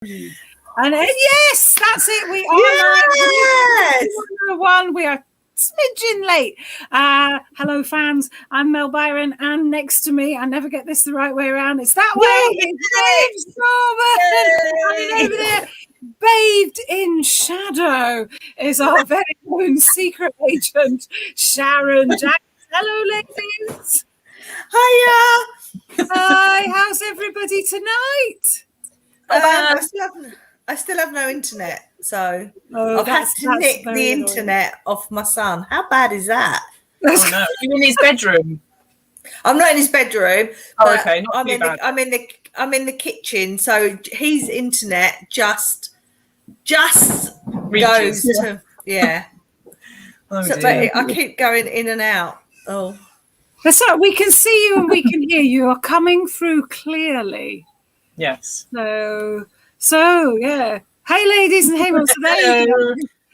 And yes, that's it. We are live. One. We are smidgen late. Hello, fans. I'm Mel Byron, and next to me, I never get this the right way around. It's that way. It's Norman. Over there, bathed in shadow, is our very own secret agent, Sharon Jackson. Hello, ladies. Hiya. Hi. How's everybody tonight? I still have no internet, so I've had to nick the internet off my son. How bad is that? Oh no! You in his bedroom? I'm not in his bedroom. Oh, okay. Not I'm too bad. I'm in the kitchen, so his internet just goes to Oh, so, but I keep going in and out. Oh, that's right. We can see you and we can hear you. Are coming through clearly. Yes. So yeah. Hey, ladies and hey, well, so there you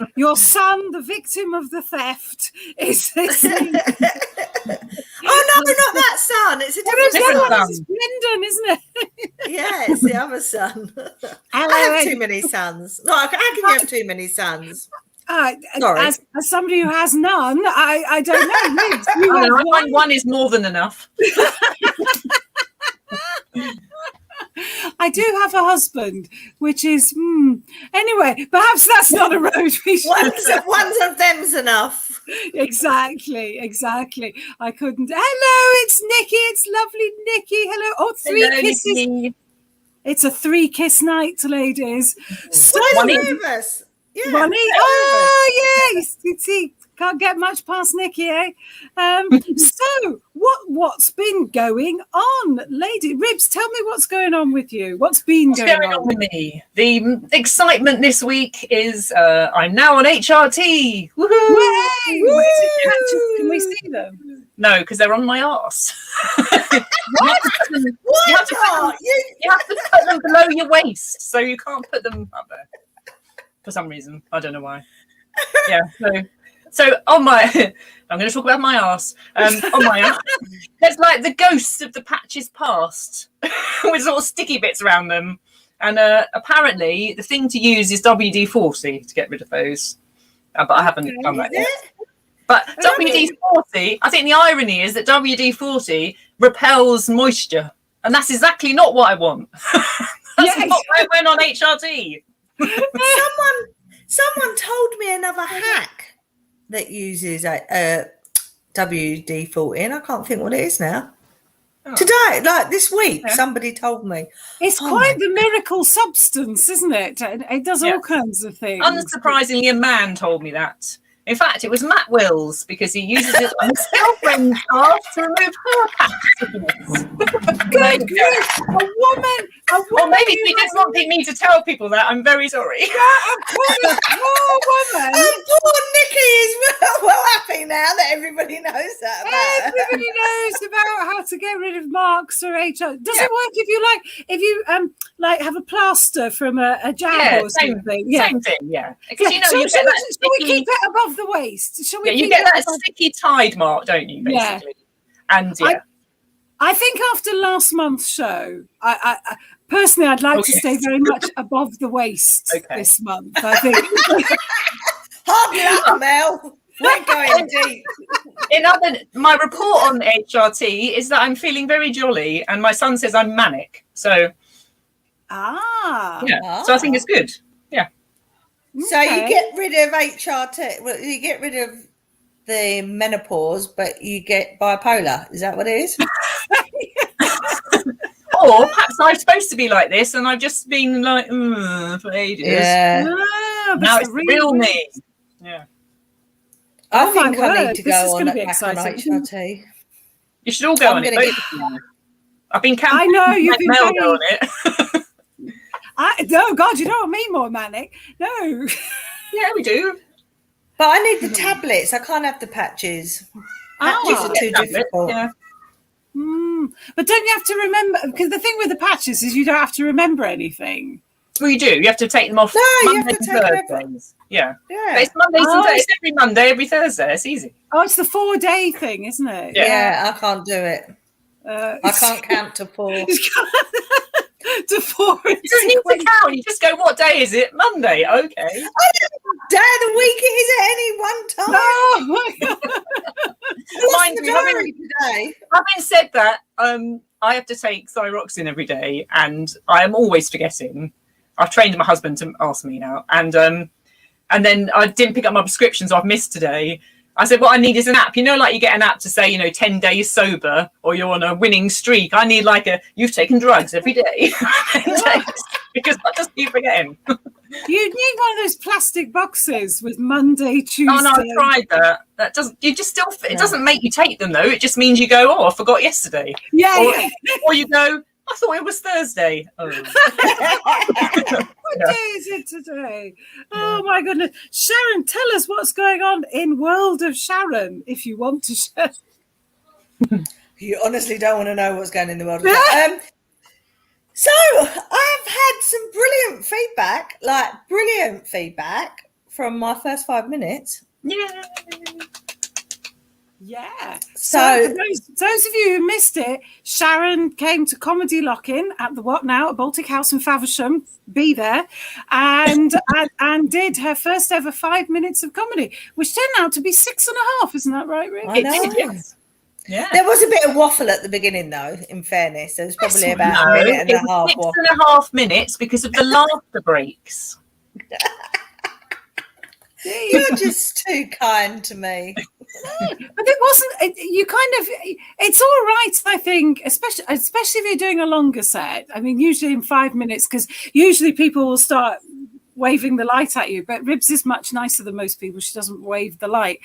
go. Your son, the victim of the theft, is listening. Oh no, not that son. It's a different son. It's Brendan, isn't it? Yeah, it's the other son. I have too many sons. No, how can you have too many sons? Sorry. As somebody who has none, I don't know. I find one is more than enough. I do have a husband, which is anyway. Perhaps that's not a road we should. One of them's enough. Exactly. I couldn't. Hello, it's Nikki. It's lovely, Nikki. Hello. Oh, three kisses. Nikki. It's a 3-kiss night, ladies. So one of us. Yeah. One oh yeah. You see. Can't get much past Nikki, eh? So, what's been going on, lady Ribs? Tell me what's going on with you. What's going on with me? The excitement this week is I'm now on HRT. Woohoo! Can we see them? No, because they're on my arse. What? You have to put them below your waist, so you can't put them up there for some reason. I don't know why. Yeah. So on my, I'm going to talk about my arse. On my arse, there's like the ghosts of the patches past with sort of sticky bits around them. And apparently the thing to use is WD-40 to get rid of those. But I haven't done that yet. But WD-40, I think the irony is that WD-40 repels moisture. And that's exactly not what I want. That's not why I went on HRT. Someone told me another hack that uses WD-40, and I can't think what it is now. Oh. Today, like this week, somebody told me. It's quite the miracle substance, isn't it? It does all kinds of things. Unsurprisingly, a man told me that. In fact, it was Matt Wills, because he uses it on his girlfriend's arse to remove her patches. Good grief! A woman. Or maybe he just wanted me to tell people that. I'm very sorry. Yeah, of course. Poor woman. Poor Nikki is well happy now that everybody knows that about Everybody knows about how to get rid of marks or HR. Does it work if you have a plaster from a jab or something? Same thing, yeah. Because you get that sticky, we keep it above the waist? Shall we you get that sticky tide mark, don't you, basically? Yeah. And I think after last month's show, I personally, I'd like to stay very much above the waist this month. I think. Hard luck, Mel. We're going deep. My report on HRT is that I'm feeling very jolly, and my son says I'm manic. So, so I think it's good. Yeah. So you get rid of HRT. Well, you get rid of the menopause, but you get bipolar. Is that what it is? Or perhaps I'm supposed to be like this, and I've just been like for ages. Yeah. Now it's real me. Yeah. I think I need to go on HRT. You should all go on it. I've been camping. I know you've been on it. No, God, you don't want me more manic. No. Yeah, we do. But I need the tablets. I can't have the patches. Patches are too difficult. Yeah. But don't you have to remember? Because the thing with the patches is you don't have to remember anything. Well, you do. You have to take them off. No, Mondays you have to take them. Yeah. But it's Mondays and Thursdays. It's every Monday, every Thursday. It's easy. Oh, it's the 4-day thing, isn't it? Yeah, I can't do it. I can't count to 4. to 4 in You don't need to count. You just go, what day is it? Monday. Okay. I don't know what day of the week it is at any one time. Oh my God. Mind you, today. Having said that, I have to take thyroxine every day, and I am always forgetting. I've trained my husband to ask me now, and then I didn't pick up my prescription, so I've missed today. I said, what I need is an app. You know, like you get an app to say, 10 days sober, or you're on a winning streak. I need like you've taken drugs every day. 10 days, because I just keep forgetting. You need one of those plastic boxes with Monday, Tuesday. Oh no, I tried that. That doesn't. You just still. It doesn't make you take them though. It just means you go, oh, I forgot yesterday. Yeah. Or you go, I thought it was Thursday. Oh. What day is it today? Oh my goodness. Sharon, tell us what's going on in World of Sharon, if you want to share. You honestly don't want to know what's going on in the world of Sharon. So I've had some brilliant feedback from my first 5 minutes. Yeah. Yeah. So for those of you who missed it, Sharon came to Comedy Lock-In at the What Now at Baltic House in Faversham. Be there, and did her first ever 5 minutes of comedy, which turned out to be 6.5. Isn't that right, Rick? I know. Yes. Yeah. There was a bit of waffle at the beginning, though. In fairness, there was probably about a minute and a half. 6.5 minutes because of the laughter breaks. You're just too kind to me. But it wasn't. It's all right, I think, especially if you're doing a longer set. I mean, usually in 5 minutes, because usually people will start waving the light at you, but Ribs is much nicer than most people. She doesn't wave the light.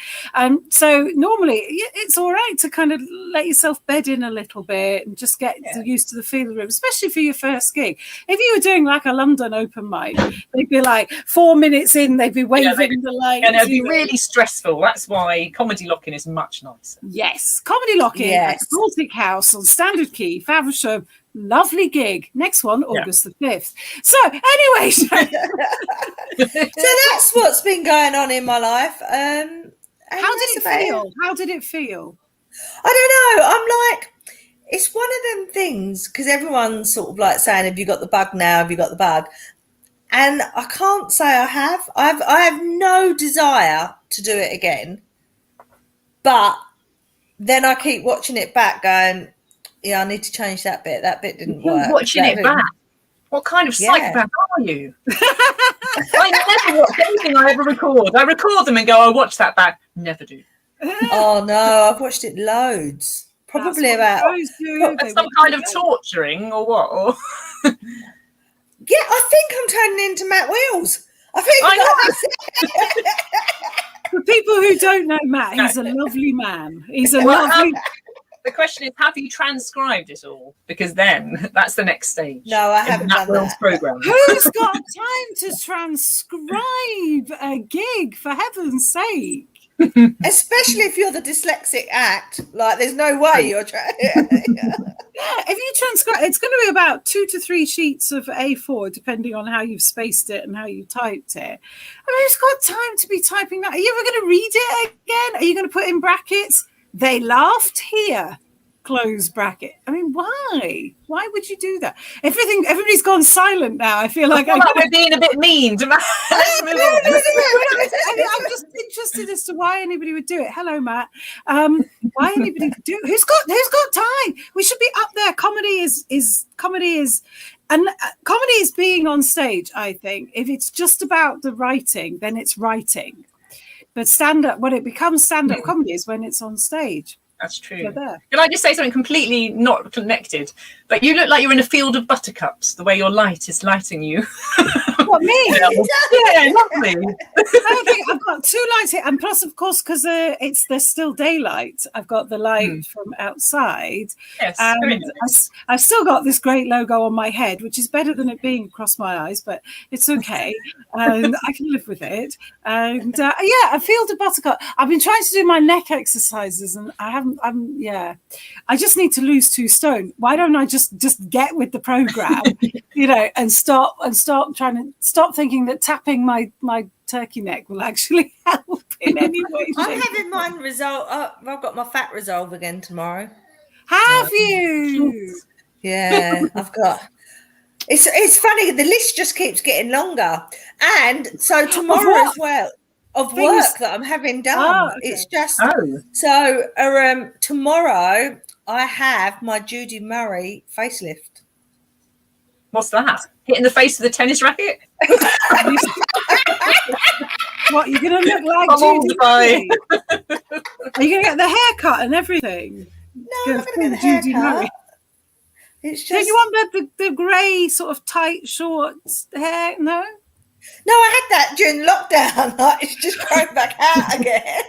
So normally it's all right to kind of let yourself bed in a little bit and just get used to the feel of the room, especially for your first gig. If you were doing like a London open mic, they'd be like 4 minutes in, they'd be waving the light. And it'd be really stressful. That's why Comedy Lock-In is much nicer. Yes, Comedy Lock-In at the Baltic House on Standard Key, Faversham. Lovely gig. Next one, August the 5th. So anyway. So that's what's been going on in my life. How did it feel? How did it feel? I don't know. I'm like, it's one of them things, because everyone's sort of like saying, have you got the bug now? Have you got the bug? And I can't say I have. I have no desire to do it again. But then I keep watching it back going, yeah, I need to change that bit. That bit didn't work. Watching it back. What kind of psychopath are you? I never watch anything I ever record. I record them and go, I'll watch that back. Never do. Oh no, I've watched it loads. Probably about some kind of torturing or what? Or yeah, I think I'm turning into Matt Wheels. I think For people who don't know Matt, he's a lovely man. He's a lovely. The question is, have you transcribed it all? Because then that's the next stage. No, I haven't done that. Program. Who's got time to transcribe a gig, for heaven's sake? Especially if you're the dyslexic act. Like, there's no way you're trying. Yeah, if you transcribe, it's going to be about 2 to 3 sheets of A4, depending on how you've spaced it and how you typed it. I mean, who's got time to be typing that? Are you ever going to read it again? Are you going to put in brackets? They laughed here, close bracket. I mean, why? Why would you do that? Everybody's gone silent now. I feel like we're being a bit mean. Let's move on. I'm just interested as to why anybody would do it. Hello, Matt. Why anybody would do it? Who's got time? We should be up there. Comedy is being on stage. I think if it's just about the writing, then it's writing. But stand-up, when it becomes stand-up comedy is when it's on stage. That's true. Can I just say something completely not connected? But you look like you're in a field of buttercups, the way your light is lighting you. What, me? Yeah, lovely. I think I've got 2 lights here. And plus, of course, because there's still daylight, I've got the light from outside. Yes, and I've still got this great logo on my head, which is better than it being across my eyes, but it's okay. And I can live with it. And a field of buttercup. I've been trying to do my neck exercises and I haven't. I just need to lose 2 stone. Why don't I just get with the program, and stop thinking that tapping my turkey neck will actually help in any way. I'm having mine resolve. I've got my fat resolve again tomorrow. Have you? Yeah, I've got. It's funny. The list just keeps getting longer, and so tomorrow as well of work that I'm having done. Okay. It's just so. Tomorrow I have my Judy Murray facelift. What's that? Hitting the face with a tennis racket? What, you're going to look like Judy Murray? Are you going to get the haircut and everything? No, I'm not going to get the haircut. It's just... Don't you want the grey sort of tight, short hair? No? No, I had that during lockdown. Like, it's just growing back out again.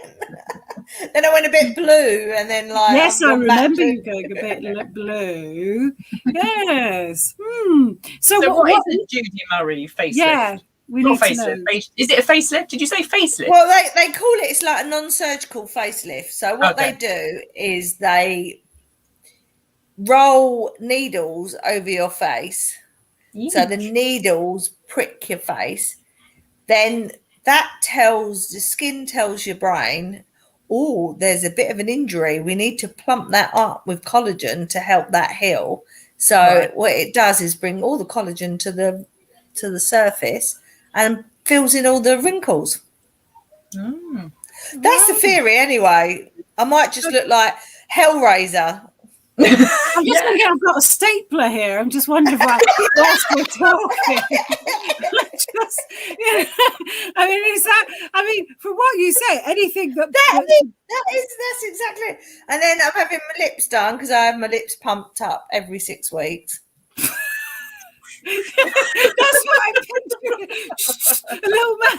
Then I went a bit blue, and then like yes, I remember you going a bit blue. Yes. So what is a Judy Murray facelift? Yeah, we not need to know. Is it a facelift? Did you say facelift? Well, they call it. It's like a non-surgical facelift. So what they do is they roll needles over your face. So the needles prick your face. Then that tells the skin tells your brain, oh, there's a bit of an injury. We need to plump that up with collagen to help that heal. So what it does is bring all the collagen to the surface and fills in all the wrinkles. That's the theory anyway. I might just look like Hellraiser. I'm just thinking I've got a stapler here. I'm just wondering whilst we're talking. I mean, from what you say, anything that's exactly it. And then I'm having my lips done because I have my lips pumped up every 6 weeks. That's what I'm picturing. A little man.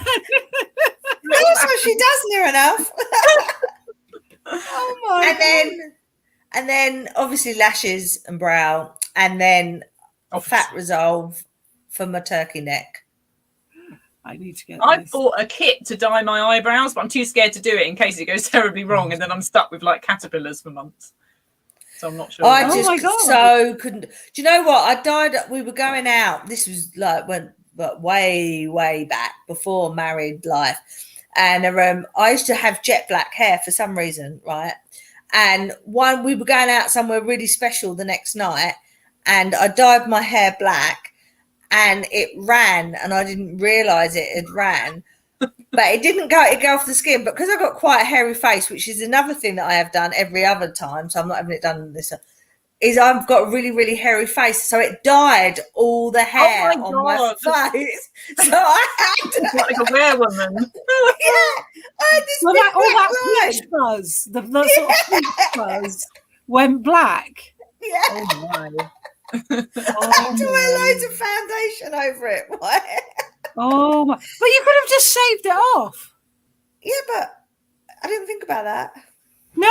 That's what she does near enough. Oh my God. And then obviously lashes and brow, and then fat resolve for my turkey neck. I need to get I bought a kit to dye my eyebrows, but I'm too scared to do it in case it goes terribly wrong, and then I'm stuck with like caterpillars for months. So I'm not sure. I just so couldn't. Do you know what? I dyed. We were going out. This was like way back before married life, and I used to have jet black hair for some reason, right? And we were going out somewhere really special the next night, and I dyed my hair black, and it ran, and I didn't realise it had ran, but it didn't go. It go off the skin, but because I got quite a hairy face, which is another thing that I have done every other time, so I'm not having it done this. Is I've got a really, really hairy face, so it dyed all the hair on my face. So I had to, like a werewoman. I had this all that peach fuzz, the sort of peach fuzz went black. Yeah. Oh my. I had to wear loads of foundation over it. Oh my! But you could have just shaved it off. Yeah, but I didn't think about that. No.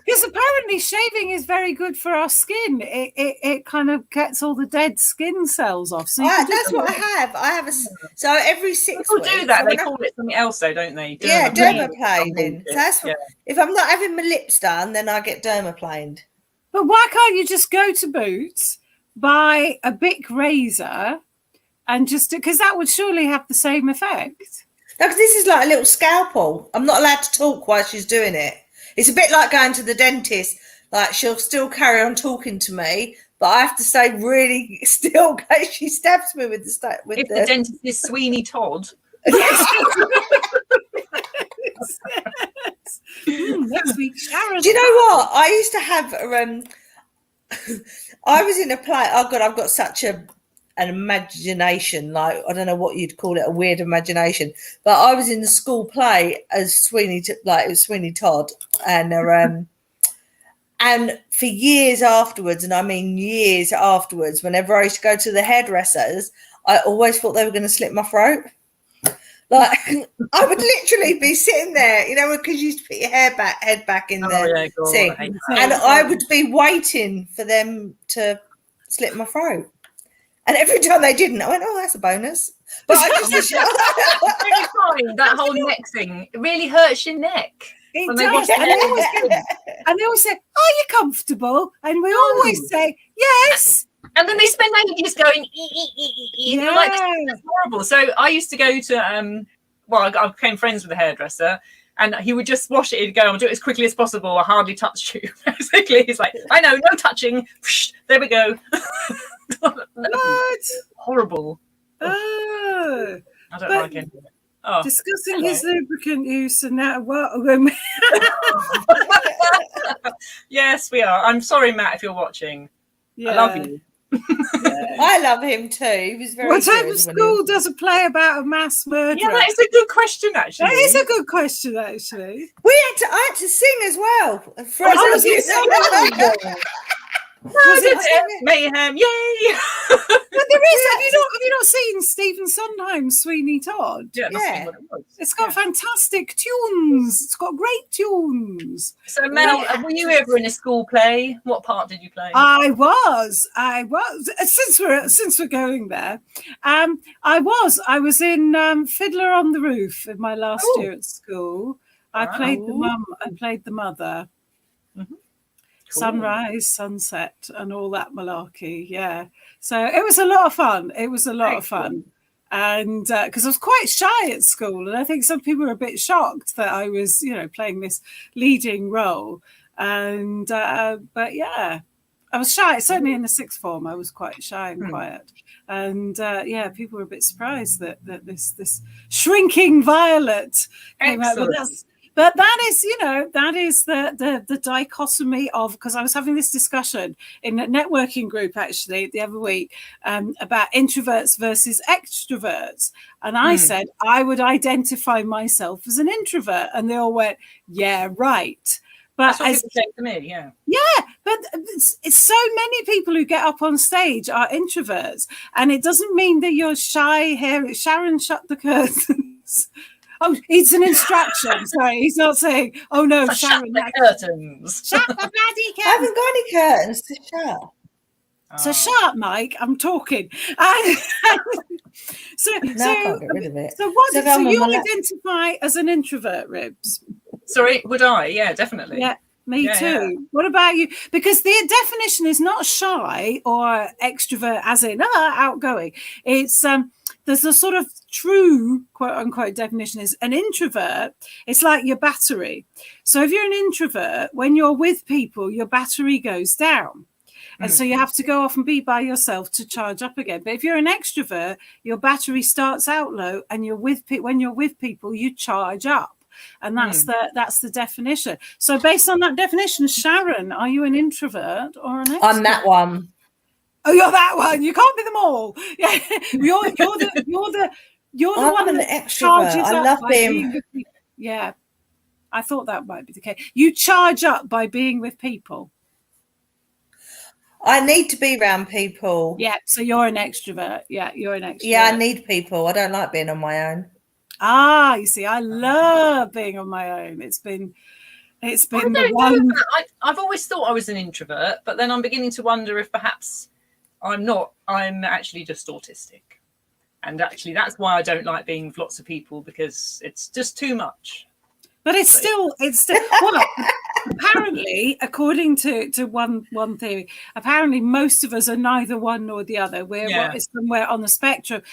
Because apparently shaving is very good for our skin. It kind of gets all the dead skin cells off. So that's what I have. So every 6 People weeks. do that. They call it something else, though, don't they? Dermaplaning. So that's what, if I'm not having my lips done, then I get dermaplaned. But why can't you just go to Boots, buy a Bic razor, and just because that would surely have the same effect? No, because this is like a little scalpel. I'm not allowed to talk while she's doing it. It's a bit like going to the dentist. Like, she'll still carry on talking to me, but I have to stay really still in case she stabs me with the the dentist is Sweeney Todd. Yes. Next week, Sharon. Do you know what? I used to have I was in a play. Oh God, I've got such an imagination. Like, I don't know what you'd call it, a weird imagination. But I was in the school play as Sweeney, like it was Sweeney Todd, and for years afterwards, and I mean years afterwards, whenever I used to go to the hairdressers, I always thought they were going to slit my throat. Like, I would literally be sitting there, you know, because you used to put your head back in the thing, and I would be waiting for them to slit my throat. And every time they didn't, I went, "Oh, that's a bonus." But I just that whole neck thing, it really hurts your neck. It does. And they always say, "Are you comfortable?" And we always say, "Yes." And then they spend ages going, yeah. Like, that's horrible. So I used to go to, I became friends with a hairdresser, And he would just wash it. He'd go, I'll do it as quickly as possible. I hardly touched you. Basically, he's like, I know, no touching. There we go. What? Horrible. Oh, I don't like it. Oh, discussing his lubricant use and that. What? Yes, we are. I'm sorry, Matt, if you're watching. Yeah. I love you. I love him too. He was very What type good of school does a play about a mass murderer? Yeah, that is a good question, actually. That is a good question, actually. I had to sing as well. Mayhem, yay! But there is. Have you not seen Stephen Sondheim's Sweeney Todd? Yeah, Yeah. what it was. It's got fantastic tunes. It's got great tunes. So, Mel, were you ever in a school play? What part did you play? I was. Since we're going there, I was in Fiddler on the Roof in my last year at school. I played the mum. I played the mother. Mm-hmm. Cool. Sunrise, sunset, and all that malarkey. Yeah, so it was a lot of fun. And because I was quite shy at school, and I think some people were a bit shocked that I was, playing this leading role. And but yeah, I was shy. Certainly in the sixth form, I was quite shy and quiet. And people were a bit surprised that this shrinking violet came out. But that is the dichotomy of, because I was having this discussion in a networking group actually the other week about introverts versus extroverts. And I said I would identify myself as an introvert. And they all went, yeah, right. But that's what people say to me, yeah. Yeah, but it's so many people who get up on stage are introverts. And it doesn't mean that you're shy here. Sharon, shut the curtains. Oh, it's an instruction. Sorry, he's not saying, oh no, so Sharon. Shut the curtains. Shut the bloody curtains. I haven't got any curtains to shut. So shut up, Mike. I'm talking. I can't get rid of it. So you identify as an introvert, Ribs? Sorry, would I? Yeah, definitely. Yeah. Me too. Yeah. What about you? Because the definition is not shy or extrovert as in outgoing. It's there's a sort of true quote unquote definition is an introvert. It's like your battery. So if you're an introvert, when you're with people, your battery goes down. And so you have to go off and be by yourself to charge up again. But if you're an extrovert, your battery starts out low, and when you're with people, you charge up. And that's the definition. So based on that definition, Sharon, are you an introvert or an extrovert? I'm that one. Oh, you're that one. You can't be them all. Yeah, you're the one that extrovert. I love being. Yeah, I thought that might be the case. You charge up by being with people. I need to be around people. Yeah, so you're an extrovert. Yeah, you're an extrovert. Yeah, I need people. I don't like being on my own. Ah, you see, I love being on my own. It's been the one. I've always thought I was an introvert, but then I'm beginning to wonder if perhaps I'm not. I'm actually just autistic. And actually, that's why I don't like being with lots of people, because it's just too much. But it's still well, apparently, according to one theory, apparently most of us are neither one nor the other. We're somewhere on the spectrum,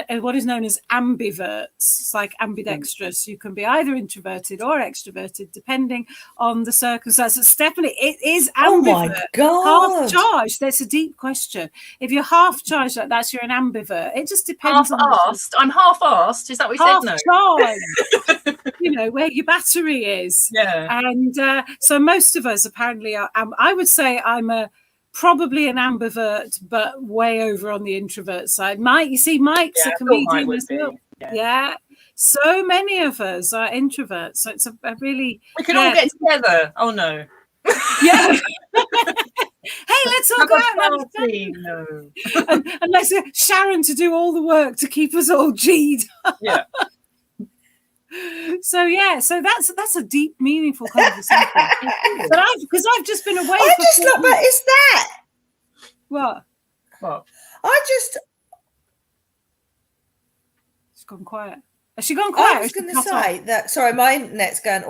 what is known as ambiverts. It's like ambidextrous. You can be either introverted or extroverted, depending on the circumstances. Stephanie, it is ambivert. Oh my God. Half charged. That's a deep question. If you're half charged like that, you're an ambivert. It just depends. Half-assed. I'm half-assed. Is that what you said? No. Charged. Where your battery is. Yeah. And so most of us apparently are. I would say I'm probably an ambivert, but way over on the introvert side. Mike's a comedian as well. Yeah. So many of us are introverts. So it's a really. We can all get together. Oh no. Yeah. Hey, let's all go out and have a No. and let's get Sharon to do all the work to keep us all G'd. Yeah. So that's a deep, meaningful conversation. But I've just been away. But is that what? She's gone quiet. Has she gone quiet? I was going to say that. Sorry, my internet's going.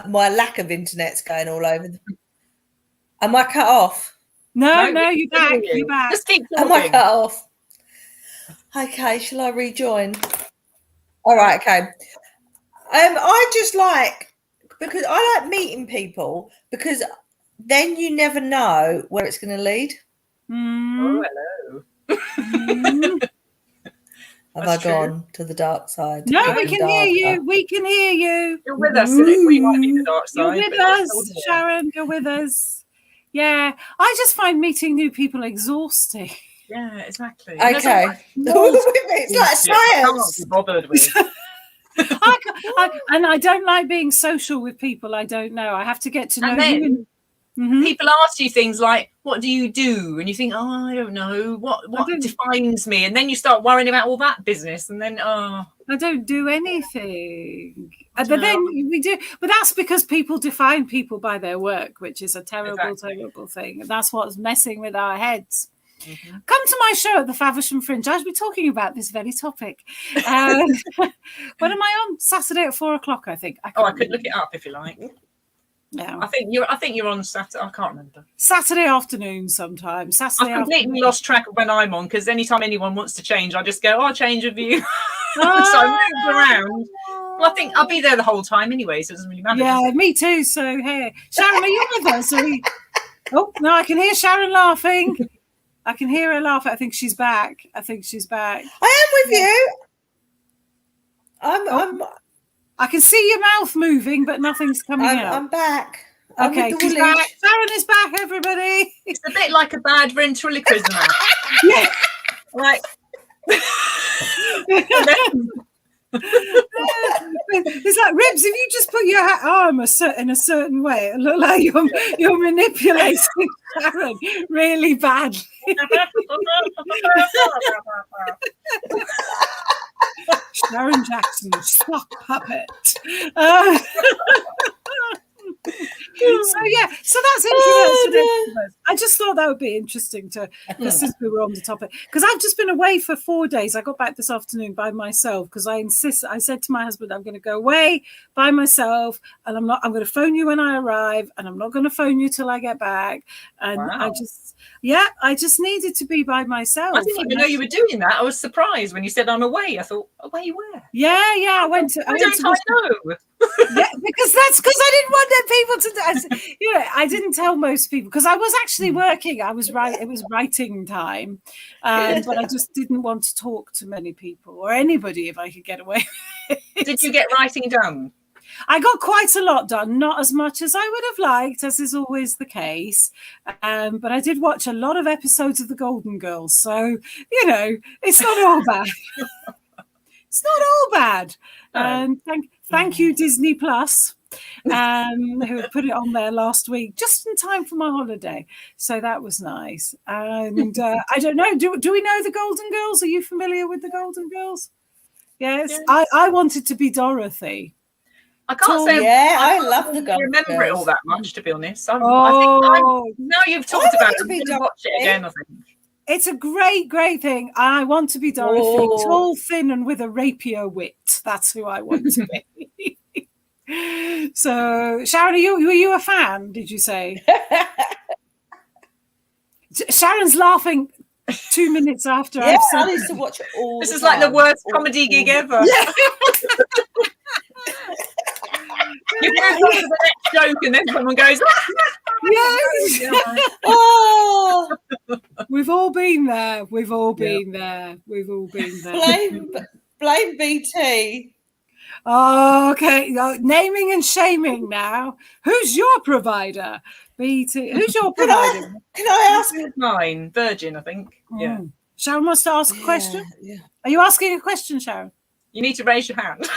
My lack of internet's going all over. Am I cut off? No, you're back. You're back. Just keep talking. Am I cut off? Okay, shall I rejoin? All right, okay. I just like, because I like meeting people, because then you never know where it's going to lead. Oh, hello. Have That's I gone to the dark side? No, we Even can hear you. darker? We can hear you. You're with us. We might be the dark You're side. with but you're us, still here. Sharon. You're with us. Yeah, I just find meeting new people exhausting. Yeah, exactly. Okay. It's like science. Can't be bothered with. And I don't like being social with people I don't know. I have to get to know And then you. people ask you things like, "What do you do?" And you think, "Oh, I don't know. What defines me?" And then you start worrying about all that business. And then, I don't do anything. But then we do. But that's because people define people by their work, which is a terrible, terrible thing. And that's what's messing with our heads. Mm-hmm. Come to my show at the Faversham Fringe. I'll be talking about this very topic. When am I on? Saturday at 4:00, I think. I could look it up if you like. Yeah, I think you're on Saturday. I can't remember. Saturday afternoon sometime. I've completely lost track of when I'm on, because anytime anyone wants to change, I just go, "I'll change of you." So I move around. Well, I think I'll be there the whole time anyway, so it doesn't really matter. Yeah, me too. So hey, Sharon, are you with us? Oh no, I can hear Sharon laughing. I can hear her laugh. I think she's back. I am with you. I can see your mouth moving, but nothing's coming out. I'm back. Okay, she's back. Sharon is back, everybody. It's a bit like a bad ventriloquism act. Yeah. Like. It's like, Ribs, if you just put your arm in a certain way, it look like you're manipulating Sharon really badly. Sharon Jackson, sock puppet. So that's interesting. I just thought that would be interesting since we were on the topic, because I've just been away for 4 days. I got back this afternoon by myself because I said to my husband, I'm going to go away by myself, and I'm going to phone you when I arrive, and I'm not going to phone you till I get back. And wow. I just needed to be by myself. I didn't even know you were doing that. I was surprised when you said I'm away. I thought, away where? Yeah, I went to. I know. Yeah, because I didn't want people to. I didn't tell most people because I was actually working. It was writing time, but I just didn't want to talk to many people or anybody if I could get away with it. Did you get writing done? I got quite a lot done, not as much as I would have liked, as is always the case. But I did watch a lot of episodes of The Golden Girls, so it's not all bad. It's not all bad. Thank you, Disney Plus, who put it on there last week, just in time for my holiday. So that was nice. And I don't know, do we know The Golden Girls? Are you familiar with The Golden Girls? Yes. I wanted to be Dorothy. I can't say. Yeah, I love The Golden Girls. I remember it all that much, to be honest. I think now you've talked about it, I'm going to watch it again, I think. It's a great, great thing. I want to be Dorothy, tall, thin, and with a rapier wit. That's who I want to be. So, Sharon, were you a fan, did you say? Sharon's laughing 2 minutes after I've said I used to watch it all This the is time. like the worst comedy gig ever. Yeah. You move on to the next joke and then someone goes, yes. Oh, we've all been there. We've all been there. Blame BT. Oh, okay. Naming and shaming now. Who's your provider? BT. Who's your provider? Can I ask? Mine, Virgin, I think. Yeah. Sharon wants to ask a question. Yeah. Are you asking a question, Sharon? You need to raise your hand.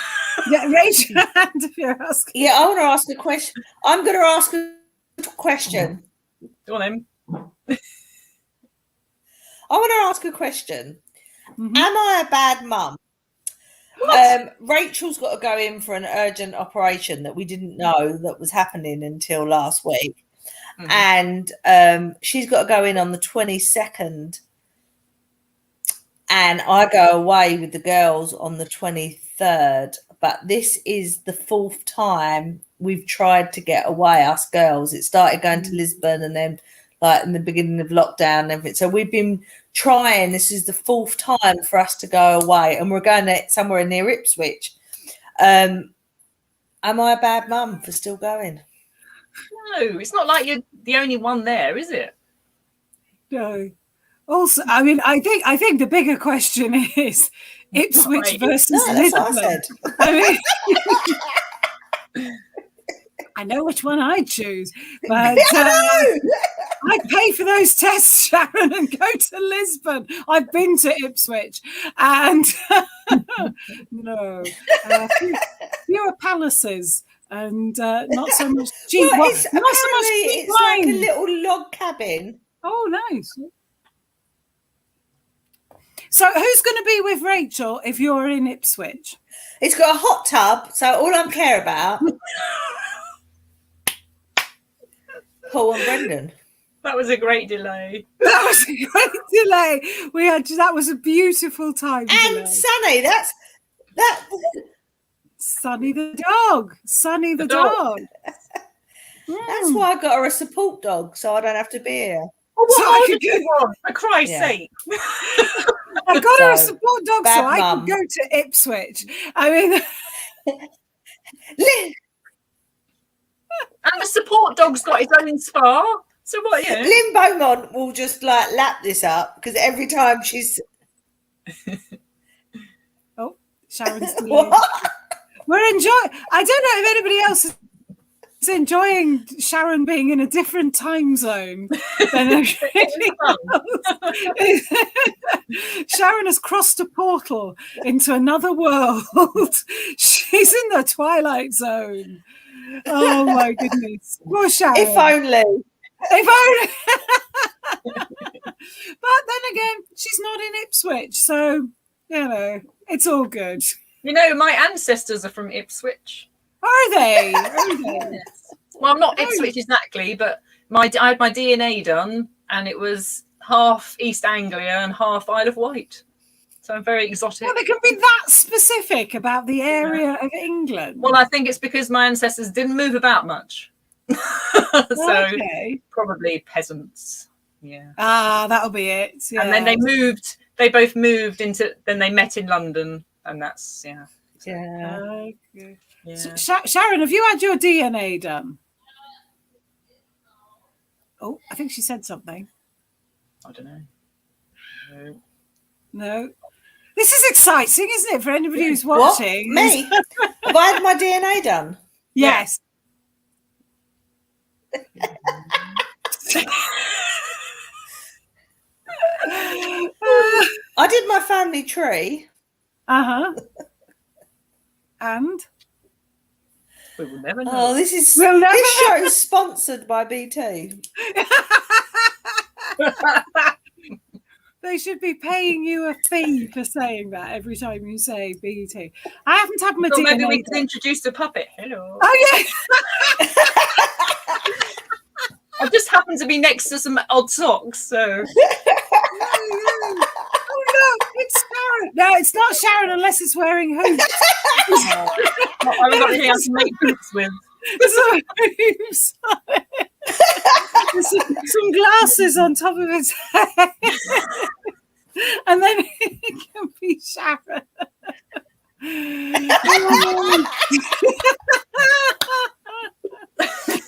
Yeah, raise your hand if you're asking. Yeah, I want to ask a question. I'm going to ask a question. Go on then. I want to ask a question. Mm-hmm. Am I a bad mum? Rachel's got to go in for an urgent operation that we didn't know that was happening until last week. Mm-hmm. And she's got to go in on the 22nd. And I go away with the girls on the 23rd. But this is the 4th time we've tried to get away, us girls. It started going to Lisbon and then like in the beginning of lockdown and everything. So we've been trying. This is the 4th time for us to go away. And we're going somewhere near Ipswich. Am I a bad mum for still going? No, it's not like you're the only one there, is it? No. Also, I mean, I think the bigger question is Ipswich versus that's what I Lisbon. said. I mean, I know which one I'd choose, but I'd pay for those tests, Sharon, and go to Lisbon. I've been to Ipswich, and no, fewer palaces and not so much cheap. Well, Not so much cheap it's like a wine. little log cabin. Oh, nice. So who's going to be with Rachel if you're in Ipswich? It's got a hot tub, so all I care about. Paul and Brendan. That was a great delay. That was a great delay. That was a beautiful time. And delay. Sunny, that. Sunny the dog. Sunny the dog. That's why I got her a support dog, so I don't have to be here. Oh, So I could go. For Christ's sake. I got her a support dog so I mum. could go to Ipswich. I mean, and the support dog's got its own spa. So what? Yeah. Lynn Beaumont will just like lap this up because every time she's. Oh, Sharon's delayed. What? We're enjoying. I don't know if anybody else is enjoying Sharon being in a different time zone than everybody else. Sharon has crossed a portal into another world. She's in the Twilight Zone. Oh my goodness. Poor Sharon. If only. But then again, she's not in Ipswich, so it's all good. You know, my ancestors are from Ipswich. Are they? Yes. Well, I'm not Ipswich exactly, but I had my DNA done, and it was half East Anglia and half Isle of Wight. So I'm very exotic. Well, they can be that specific about the area of England. Well, I think it's because my ancestors didn't move about much. So probably peasants. Yeah. Ah, that'll be it. Yeah. And then they both moved then they met in London, and that's, yeah. Okay. Yeah. So, Sharon, have you had your DNA done? Oh, I think she said something. I don't know. No. This is exciting, isn't it, for anybody who's watching? What? Me? Have I had my DNA done? Yes. I did my family tree. Uh-huh. And? We will never know. Oh, this show is sponsored by BT. They should be paying you a fee for saying that every time you say BT. I haven't had my DNA. Maybe we can introduce the puppet. Hello. Oh, yeah. I just happen to be next to some odd socks, so. Oh, no, it's Sharon. No, it's not Sharon unless it's wearing hoops. I haven't got anything else to make hoops with. Some glasses on top of his head. And then it can be Sharon.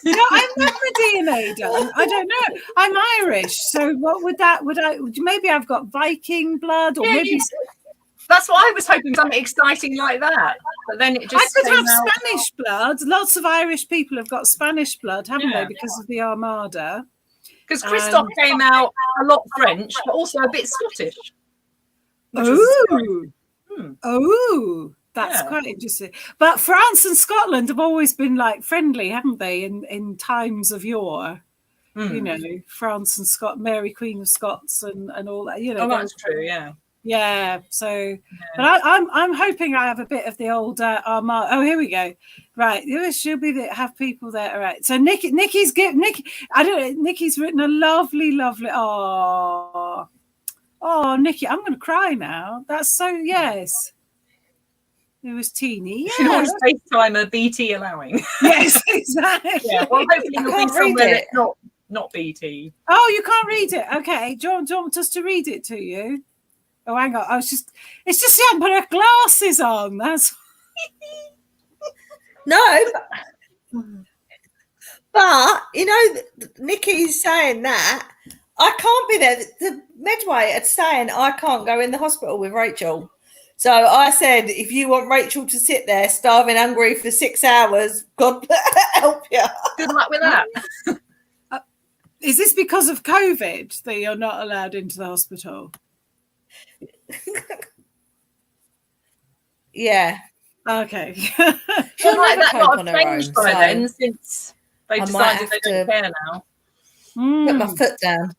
No, I've never DNA done. I don't know. I'm Irish, so what would maybe I've got Viking blood, or maybe that's what I was hoping, something exciting like that. But then it just I could have Spanish blood. Lots of Irish people have got Spanish blood, haven't they, because of the Armada? Because Christoph came out a lot French, but also a bit Scottish. That's quite interesting. But France and Scotland have always been like friendly, haven't they? In times of yore, you know, France and Mary Queen of Scots and all that. You know, oh, that's true. Yeah. Yeah. So, but I'm hoping I have a bit of the old Armada. Oh, here we go. Right, she'll have people there. All right. So Nikki's written a lovely. Oh, Nikki, I'm going to cry now. That's so yes. It was teeny. Yeah. You can always FaceTime a BT allowing. Yes, exactly. Yeah, well, hopefully you'll be somewhere that's not BT. Oh, you can't read it. Okay. Do you want us to read it to you? Oh, hang on. It's just she hasn't put her glasses on. That's No, but you know, Nikki's saying that I can't be there. The Medway are saying I can't go in the hospital with Rachel. So I said, if you want Rachel to sit there starving hungry for 6 hours, God help you. Good luck with that. Is this because of COVID that you're not allowed into the hospital? Yeah. Okay. She'll Like never that cope not on have her own. changed by So then, since they've I might decided have they don't to care now. put my foot down.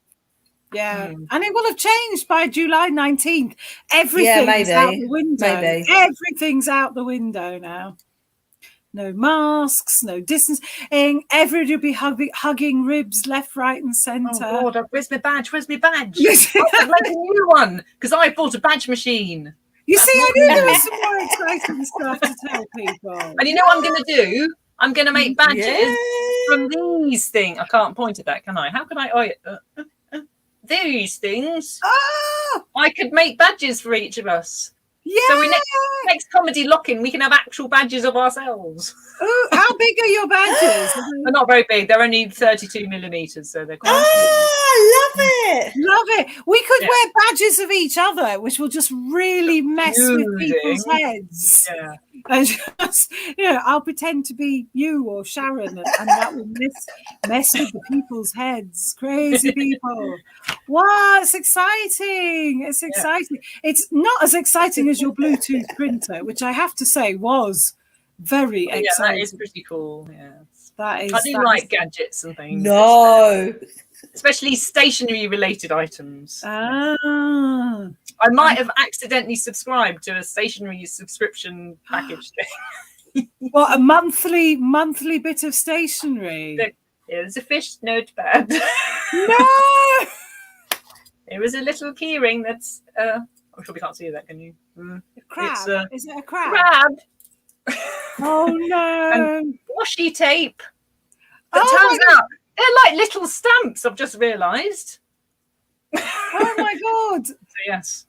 Yeah, and it will have changed by July 19th. Everything's Yeah, maybe. out the window. Maybe. Everything's out the window now. No masks, no distancing. Everybody will be hugging ribs left, right, and centre. Oh God, where's my badge? Where's my badge? I'll make a new one because I bought a badge machine. You see, I knew there was some more exciting stuff to tell people. And you know what I'm going to do? I'm going to make badges from these things. I can't point at that, can I? How can I? These things. Oh, I could make badges for each of us. yeah. So next comedy lock-in, we can have actual badges of ourselves. Ooh, how big are your badges? They're not very big. They're only 32 millimeters, so they're quite. Oh, love it. Love it. We could wear badges of each other, which will just really mess with people's heads. Yeah. And just, I'll pretend to be you or Sharon, and that will mess with the people's heads. Crazy people. Wow, it's exciting. It's exciting. It's not as exciting as your Bluetooth printer, which I have to say was very exciting. Yeah, that is pretty cool. Yeah. That is. I do like gadgets and things. No. Especially stationery related items. Ah. I might have accidentally subscribed to a stationery subscription package thing. What, a monthly bit of stationery? Here's a fish notepad. No. It was a little keyring that's. I'm sure we can't see that, can you? A crab? Is it a crab? Crab. Oh no! And washi tape. That Oh turns out they're like little stamps. I've just realised. Oh my god! So yes.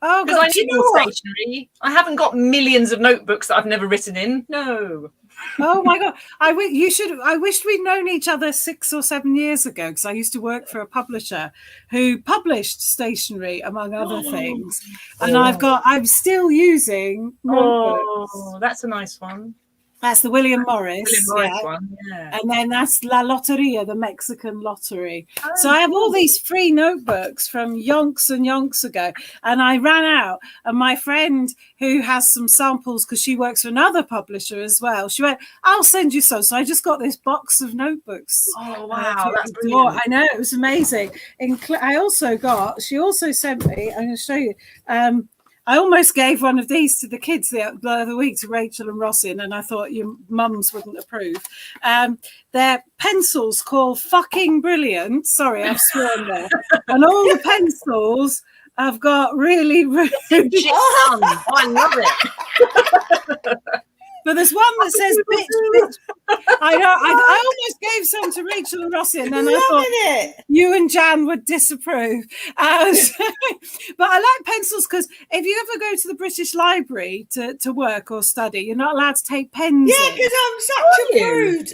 Oh Because god! I need more stationery. I haven't got millions of notebooks that I've never written in. No. Oh my god! I wished we'd known each other 6 or 7 years ago, because I used to work for a publisher who published stationery, among other things. And I'm still using notebooks. Oh, that's a nice one. That's the William Morris. One. Yeah. And then that's La Loteria, the Mexican lottery. So I have all these free notebooks from yonks and yonks ago, and I ran out. And my friend, who has some samples because she works for another publisher as well, she went, "I'll send you some." So I just got this box of notebooks. Oh wow, that's brilliant. I know, it was amazing. She also sent me, I'm going to show you. I almost gave one of these to the kids the other week, to Rachel and Rosin, and I thought your mums wouldn't approve. They're pencils called Fucking Brilliant. Sorry, I've sworn there. And all the pencils have got really, really... Oh, I love it. But there's one that says bitch. I know. I almost gave some to Rachel and Rossi, and then I thought you and Jan would disapprove. But I like pencils because if you ever go to the British Library to work or study, you're not allowed to take pens. Yeah, because I'm such a prude.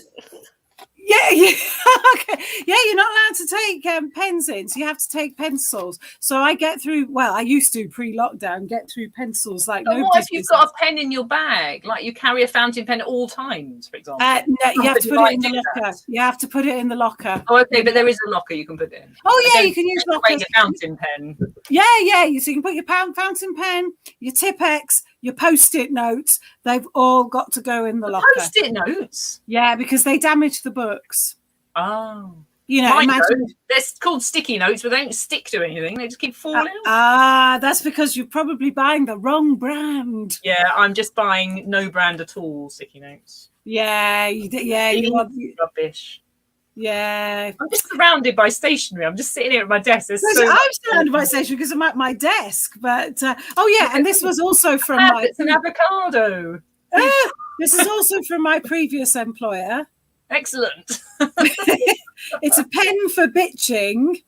Yeah, okay. Yeah, you're not allowed to take pens in, so you have to take pencils. So I get through. Well, I used to pre-lockdown get through pencils like. But what if you've got a pen in your bag? Like you carry a fountain pen at all times, for example. No, you have to put it in the locker. You have to put it in the locker. Oh, okay, but there is a locker you can put it in. Oh yeah, you can use lockers. Your fountain pen. Yeah. So you can put your fountain pen, your Tipp-Ex, your Post-it notes. They've all got to go in the locker. Post-it notes? Yeah, because they damage the books. Oh. You know, imagine they're called sticky notes, but they don't stick to anything. They just keep falling. That's because you're probably buying the wrong brand. Yeah, I'm just buying no brand at all sticky notes. Yeah, you want rubbish. Yeah, I'm just surrounded by stationery. I'm just sitting here at my desk. I'm surrounded by stationery because I'm at my desk. But and this was also from it's an avocado. This is also from my previous employer. Excellent. It's a pen for bitching.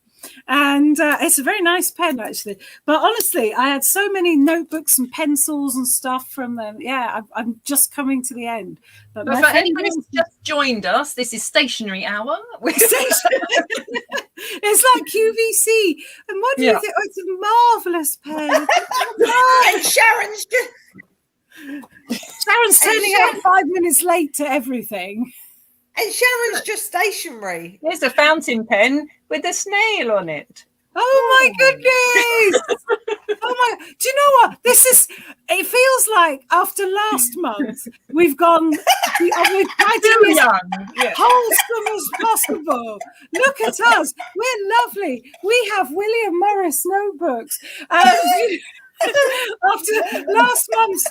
And it's a very nice pen, actually. But honestly, I had so many notebooks and pencils and stuff from them. Yeah, I'm just coming to the end. But for anybody who's just joined us, this is Stationery Hour. It's like QVC. And what do you think? Oh, it's a marvellous pen. And Sharon's turning out 5 minutes late to everything. And Sharon's just stationary. There's a fountain pen with a snail on it. Oh my goodness! Oh my! Do you know what? It feels like after last month we've gone. We've tried to be as wholesome as possible. Look at us. We're lovely. We have William Morris notebooks. After last month's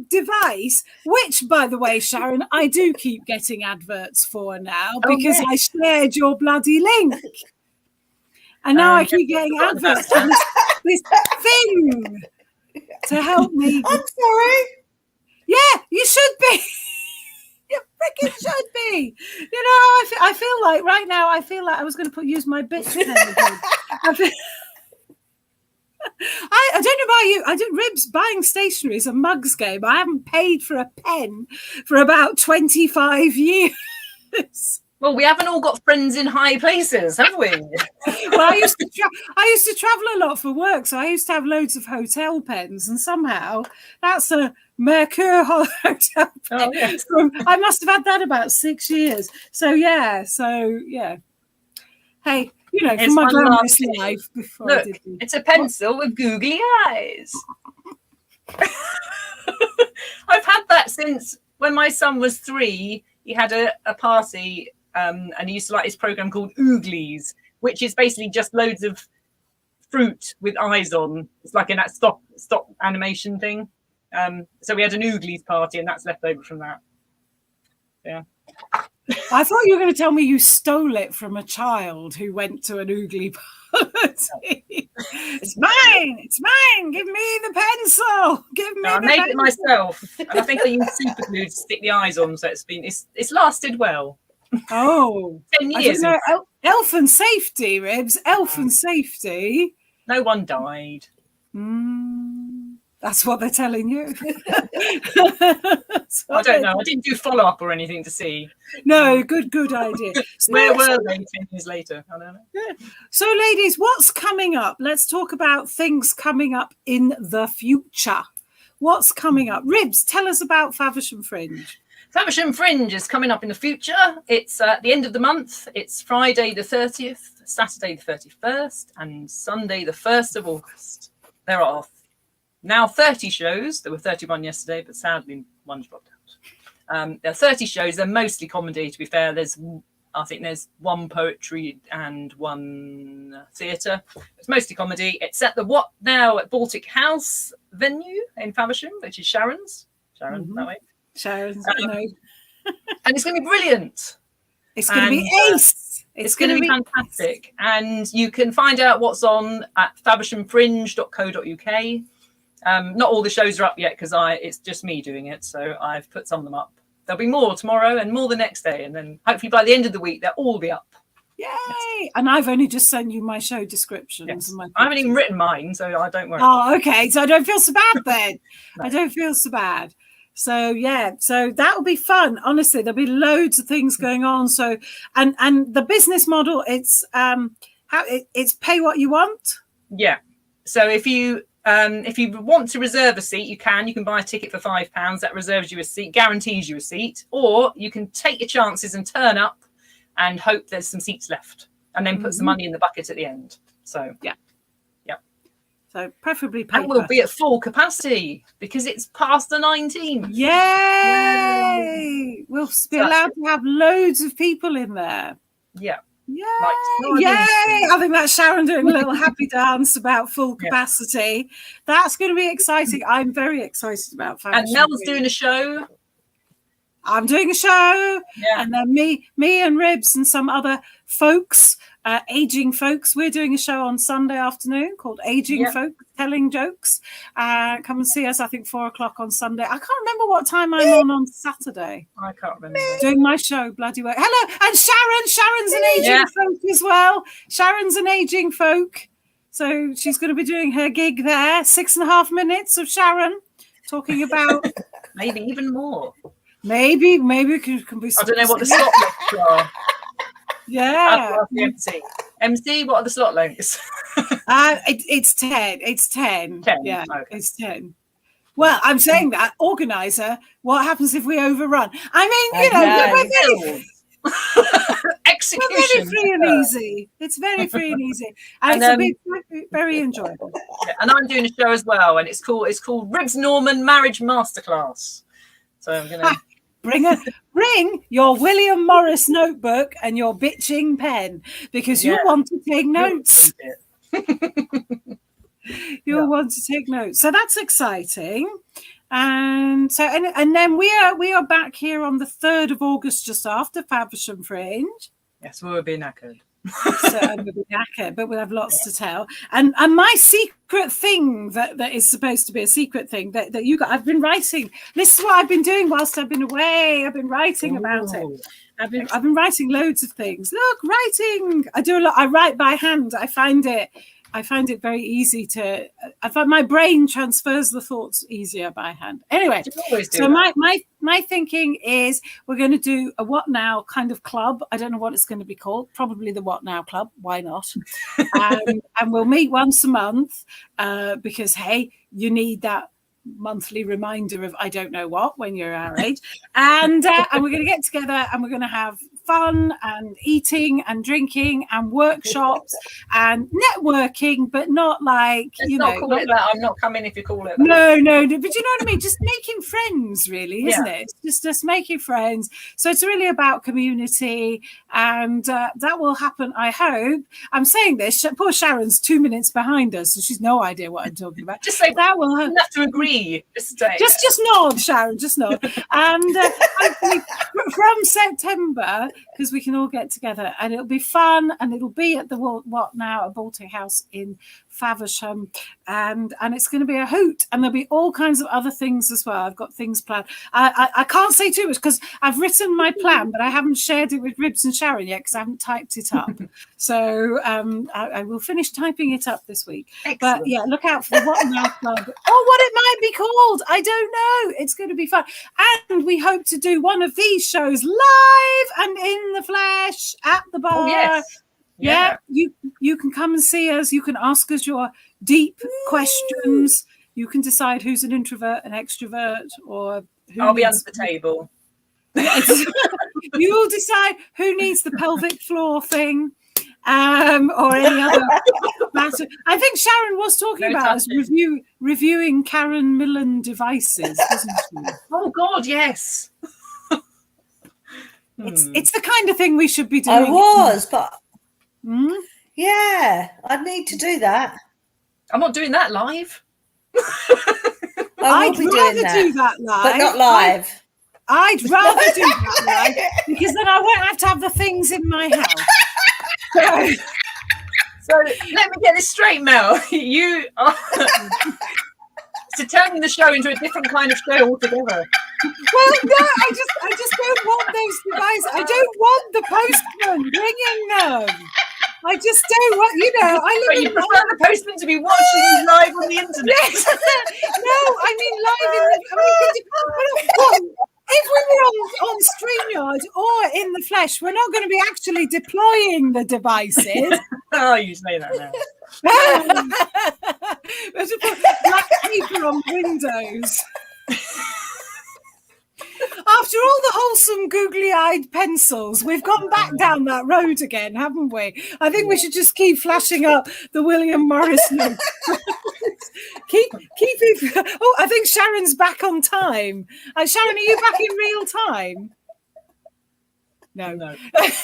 device, which, by the way, Sharon, I do keep getting adverts for now because I shared your bloody link. And now I keep getting adverts for this thing to help me. I'm sorry. Yeah, you should be. You freaking should be. You know, I feel like right now, I feel like I was going to use my bitch pen again. I don't know about you. I do ribs buying stationery is a mugs game. I haven't paid for a pen for about 25 years. Well, we haven't all got friends in high places, have we? Well, I used to travel a lot for work, so I used to have loads of hotel pens, and somehow that's a Mercure hotel pen. Oh, yeah. So I must have had that about 6 years. So yeah. Hey. You know, from my glamorous life before. Look, it's a pencil with googly eyes. I've had that since when my son was 3. He had a party and he used to like this program called Ooglies, which is basically just loads of fruit with eyes on. It's like in that stop animation thing. So we had an Ooglies party and that's left over from that. Yeah. I thought you were going to tell me you stole it from a child who went to an oogly party. It's mine. Give me the pencil. I made it myself, and I think I used super glue to stick the eyes on, so it's lasted well. Oh, 10 years. Elf and safety, Ribs. Elf and safety. No one died. That's what they're telling you. I don't know. I didn't do follow-up or anything to see. No, good idea. Where were they 10 years later? I don't know. Yeah. So, ladies, what's coming up? Let's talk about things coming up in the future. What's coming up? Ribs, tell us about Faversham Fringe. Faversham Fringe is coming up in the future. It's at the end of the month. It's Friday the 30th, Saturday the 31st, and Sunday the 1st of August. There are now 30 shows. There were 31 yesterday, but sadly one's dropped out. There are 30 shows. They're mostly comedy, to be fair. I think there's one poetry and one theatre. It's mostly comedy. It's at the at Baltic House venue in Faversham, which is Sharon's. That way. Sharon's. And it's going to be brilliant. It's going to be ace. It's going to be fantastic. And you can find out what's on at favershamfringe.co.uk. Not all the shows are up yet because it's just me doing it, so I've put some of them up. There'll be more tomorrow and more the next day, and then hopefully by the end of the week they'll all be up. Yay! Yes. And I've only just sent you my show descriptions. Yes. And I haven't even written mine, so I don't worry. Oh, okay. So I don't feel so bad then. No. I don't feel so bad. So so that will be fun. Honestly, there'll be loads of things going on. So and the business model, it's pay what you want. Yeah. So if you want to reserve a seat, you can buy a ticket for £5. That reserves you a seat, guarantees you a seat, or you can take your chances and turn up and hope there's some seats left, and then put some money in the bucket at the end. So yeah. So preferably paper. And we'll be at full capacity because it's past the 19th. Yay! We'll be allowed to have loads of people in there. Yeah. Yay! I think that's Sharon doing a little happy dance about full capacity. That's going to be exciting. I'm very excited about Faversham. And Mel's doing a show. I'm doing a show. Yeah. And then me and Ribs and some other folks, aging folks. We're doing a show on Sunday afternoon called Aging Folks. telling jokes. Come and see us, I think 4:00 on Sunday. I can't remember what time I'm on Saturday. I can't remember. Doing my show, bloody well. Hello, and Sharon's an aging folk as well. Sharon's an aging folk. So she's going to be doing her gig there. 6.5 minutes of Sharon talking about... Maybe even more. Maybe we can be... I don't know what the slot lengths are. Yeah. The MC, what are the slot lengths? It's 10. It's 10. 10. Yeah, okay. it's 10. Well, I'm saying that, organizer, what happens if we overrun? I mean, we're very... Execution. We're very free and easy. It's very free and easy, and it's very enjoyable. Yeah, and I'm doing a show as well, and it's called Ribs Norman Marriage Masterclass. So I'm gonna bring your William Morris notebook and your bitching pen, because you'll want to take notes. You'll want to take notes. So that's exciting. And so, and then we are back here on the 3rd of August, just after Faversham Fringe. Yes, we'll be knackered. So we'll be knackered, but we'll have lots to tell. And my secret thing that is supposed to be a secret thing that you got, I've been writing. This is what I've been doing whilst I've been away. I've been writing about it. I've been writing loads of things. Look, writing. I do a lot. I write by hand. I find it very easy to. I find my brain transfers the thoughts easier by hand. Anyway, so my thinking is we're going to do a What Now kind of club. I don't know what it's going to be called. Probably the What Now Club. Why not? And we'll meet once a month because hey, you need that monthly reminder of I don't know what when you're our age, and we're going to get together and we're going to have fun and eating and drinking and workshops and networking, but not like call it that. I'm not coming if you call it that. No, but you know what I mean, just making friends, really, isn't it? It's just making friends. So it's really about community, and that will happen, I hope. I'm saying this, poor Sharon's 2 minutes behind us, so she's no idea what I'm talking about. Just say that will happen. Have to agree. Just nod, Sharon, just nod. And hopefully from September, because we can all get together and it'll be fun, and it'll be at the What Now at Baltic House in Faversham, and it's going to be a hoot, and there'll be all kinds of other things as well. I've got things planned. I can't say too much because I've written my plan, but I haven't shared it with Ribs and Sharon yet because I haven't typed it up. So I will finish typing it up this week. Excellent. But yeah, look out for the What Now Club, or what it might be called. I don't know. It's going to be fun, and we hope to do one of these shows live and in the flesh at the bar. Oh, yes. Yeah, you can come and see us. You can ask us your deep questions. You can decide who's an introvert, an extrovert, or I'll be under the table. You'll decide who needs the pelvic floor thing, or any other matter. I think Sharon was talking about us reviewing Karen Millen devices, wasn't she? Oh God, yes. It's the kind of thing we should be doing. I was, but yeah, I'd need to do that. I'm not doing that live. I'd rather do that live, but not live. I'd rather do that live because then I won't have to have the things in my house. So let me get this straight, Mel. You are turning the show into a different kind of show altogether. Well, no, I just don't want those devices. I don't want the postman bringing them. I just don't want, But you prefer the postman to be watching live on the internet. Yes. No, I mean live in the... If we were on StreamYard or in the flesh, we're not going to be actually deploying the devices. Oh, you say that now. There's a black paper on windows. After all the wholesome googly-eyed pencils, we've gone back down that road again, haven't we? I think we should just keep flashing up the William Morris note. keep it. Oh, I think Sharon's back on time. Sharon, are you back in real time? No. He's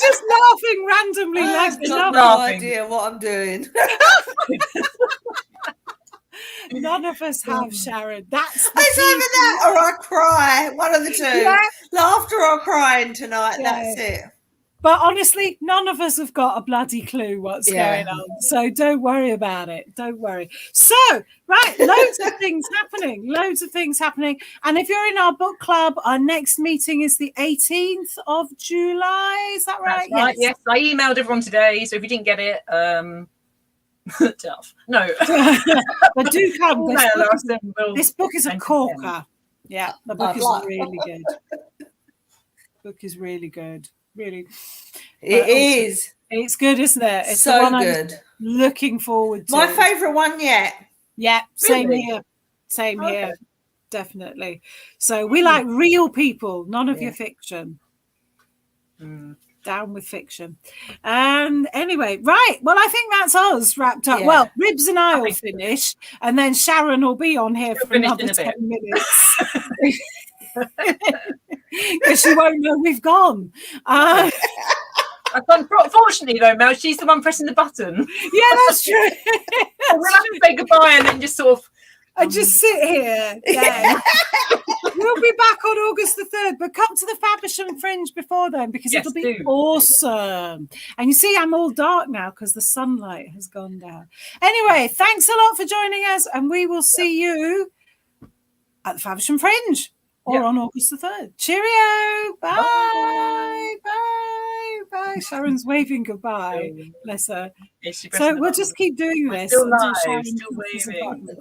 just laughing randomly. I have no idea what I'm doing. None of us have, Sharon. That's it's either that or I cry. One of the two. Yeah. Laughter or crying tonight. Yeah. That's it. But honestly, none of us have got a bloody clue what's Yeah. going on. So don't worry about it. Don't worry. So, right, loads of things happening. Loads of things happening. And if you're in our book club, our next meeting is the 18th of July. Is that right? That's right. Yes. I emailed everyone today. So if you didn't get it, tough. No. But do come. This book is a and corker. Yeah, the book I'd is like- really good. Book is really good. Really. It is. It's good, isn't it? It's the So one I'm good. looking forward to. My favourite one yet. Yeah, same Really? here. Same Okay. here. Definitely. So we like real people, none of Yeah. your fiction. Down with fiction. And anyway, right. Well, I think that's us wrapped up. Yeah. Well, Ribs and I will finish, and then Sharon will be on here for finish another in a 10 bit. minutes. Because she won't know we've gone. Unfortunately, though, Mel, she's the one pressing the button. Yeah, that's true. We'll have to say goodbye and then just sort of. I just sit here. Yeah. We'll be back on August the 3rd, but come to the Faversham Fringe before then because Yes, it'll be do. awesome. And you see, I'm all dark now because the sunlight has gone down. Anyway, thanks a lot for joining us, and we will see you at the Faversham Fringe or on August the 3rd. Cheerio. Bye. Bye. Bye. Sharon's waving goodbye. Bless her. So we'll just keep doing this Still until live, Sharon still presses a waving. button.